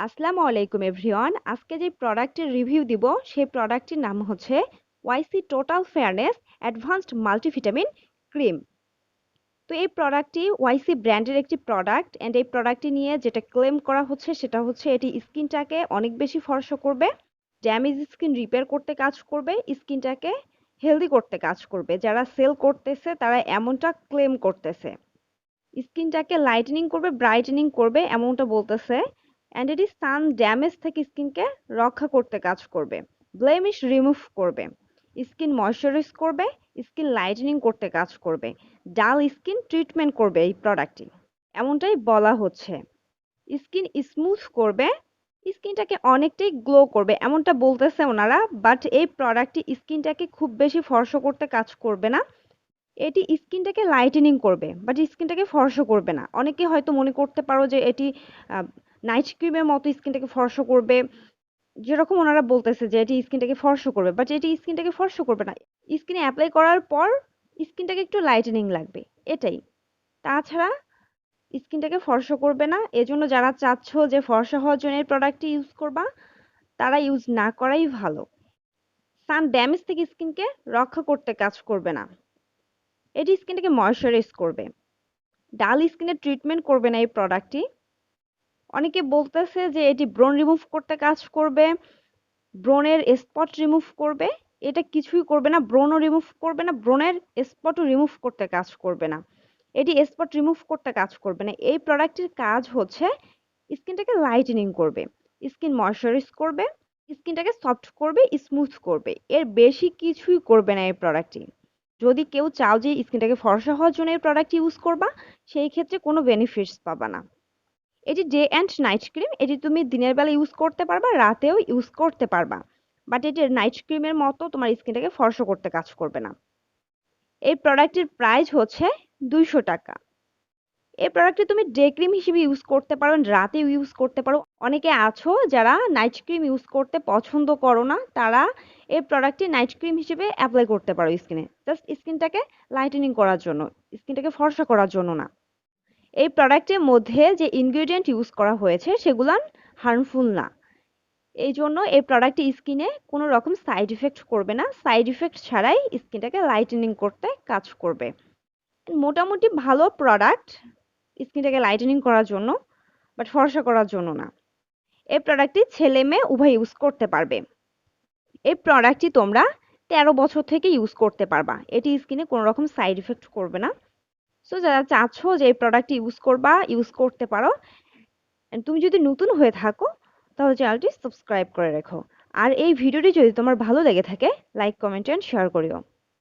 আসসালামু আলাইকুম এভরিওয়ান। আজকে যে প্রোডাক্টের রিভিউ দিব সেই প্রোডাক্টটির নাম হচ্ছে YC total fairness advanced multivitamin cream. তো এই প্রোডাক্টটি ওয়াইসি ব্র্যান্ডের একটি প্রোডাক্ট অ্যান্ড এই প্রোডাক্টটি নিয়ে যেটা ক্লেম করা হচ্ছে সেটা হচ্ছে এটি স্কিনটাকে অনেক বেশি ফর্সা করবে, ড্যামেজ স্কিন রিপেয়ার করতে কাজ করবে, স্কিনটাকে হেলদি করতে কাজ করবে। যারা সেল করতেছে তারা এমনটা ক্লেম করতেছে। স্কিনটাকে লাইটেনিং করবে, ব্রাইটেনিং করবে এমনটা বলতেছে। অ্যান্ড এটি সান ড্যামেজ থেকে স্কিনকে রক্ষা করতে কাজ করবে, ব্লেমিশ রিমুভ করবে, স্কিন ময়শ্চারাইজ করবে, স্কিন লাইটেনিং করতে কাজ করবে, ডাল স্কিন ট্রিটমেন্ট করবে এই প্রোডাক্টটি, এমনটাই বলা হচ্ছে। স্কিন স্মুথ করবে, স্কিনটাকে অনেকটাই গ্লো করবে এমনটা বলতেছে ওনারা। বাট এই প্রোডাক্টটি স্কিনটাকে খুব বেশি ফর্সা করতে কাজ করবে না, এটি স্কিনটাকে লাইটেনিং করবে বাট স্কিনটাকে ফর্সা করবে না। অনেকে হয়তো মনে করতে পারো যে এটি নাইট ক্রিমের মতো স্কিনটাকে ফর্সা করবে, যেরকম ওনারা বলতেছে যে এটি স্কিনটাকে ফর্সা করবে, বাট এটি স্কিনটাকে ফর্সা করবে না। স্কিনে অ্যাপ্লাই করার পর স্কিনটাকে একটু লাইটেনিং লাগবে, এটাই। তাছাড়া স্কিনটাকে ফর্সা করবে না। এজন্য যারা চাচ্ছ যে ফর্সা হওয়ার জন্য এই প্রোডাক্টটি ইউজ করবা, তারা ইউজ না করাই ভালো। সান ড্যামেজ থেকে স্কিনকে রক্ষা করতে কাজ করবে না, এটি স্কিনটাকে ময়শ্চারাইজ করবে। ডাল স্কিনের ট্রিটমেন্ট করবে না এই প্রোডাক্টটি। অনেকে বলতেছে যে এটি ব্রণ রিমুভ করতে কাজ করবে, ব্রণের স্পট রিমুভ করবে। এটা কিছুই করবে না, ব্রণও রিমুভ করবে না, ব্রণের স্পটও রিমুভ করতে কাজ করবে না। এটি স্পট রিমুভ করতে কাজ করবে না। এই প্রোডাক্টের কাজ হচ্ছে স্কিনটাকে লাইটেনিং করবে, স্কিন ময়শ্চারাইজ করবে, স্কিনটাকে সফট করবে, স্মুথ করবে। এর বেশি কিছুই করবে না এই প্রোডাক্টটি। যদি কেউ চাও যে স্কিনটাকে ফর্সা হওয়ার জন্য এই প্রোডাক্ট ইউজ করবা, সেই ক্ষেত্রে কোনো বেনিফিটস পাবা না। এটি ডে অ্যান্ড নাইট ক্রিম, এটি তুমি দিনের বেলা ইউজ করতে পারবা, রাতেও ইউজ করতে পারবা। বাট এটি নাইট ক্রিমের মতো তোমার স্কিনটাকে ফর্সা করতে কাজ করবে না। এই প্রোডাক্টের প্রাইস হচ্ছে 200 টাকা। এই প্রোডাক্টটি তুমি ডে ক্রিম হিসেবে ইউজ করতে পারো, রাতেও ইউজ করতে পারো। অনেকে আছো যারা নাইট ক্রিম ইউজ করতে পছন্দ করো না, তারা এই প্রোডাক্টটি নাইট ক্রিম হিসেবে অ্যাপ্লাই করতে পারো স্কিনে, জাস্ট স্কিনটাকে লাইটেনিং করার জন্য, স্কিনটাকে ফর্সা করার জন্য না। এই প্রোডাক্টের মধ্যে যে ইনগ্রেডিয়েন্ট ইউজ করা হয়েছে সেগুলো হার্মফুল না। এই জন্য এই প্রোডাক্টটি স্কিনে কোনো রকম সাইড ইফেক্ট করবে না, সাইড ইফেক্ট ছাড়াই স্কিনটাকে লাইটেনিং করতে কাজ করবে। মোটামুটি ভালো প্রোডাক্ট স্কিনটাকে লাইটেনিং করার জন্য, বাট ফর্সা করার জন্য না। এই প্রোডাক্টটি ছেলে মেয়ে উভয় ইউজ করতে পারবে। এই প্রোডাক্টটি তোমরা 13 বছর থেকে ইউজ করতে পারবা, এটি স্কিনে কোনো রকম সাইড ইফেক্ট করবে না। সো যারা চাচ্ছ যে এই প্রোডাক্টটি ইউজ করবা, ইউজ করতে পারো। And তুমি যদি নতুন হয়ে থাকো তাহলে চ্যানেলটি সাবস্ক্রাইব করে রেখো। আর এই ভিডিওটি যদি তোমার ভালো লেগে থাকে, লাইক কমেন্ট এন্ড শেয়ার করিও।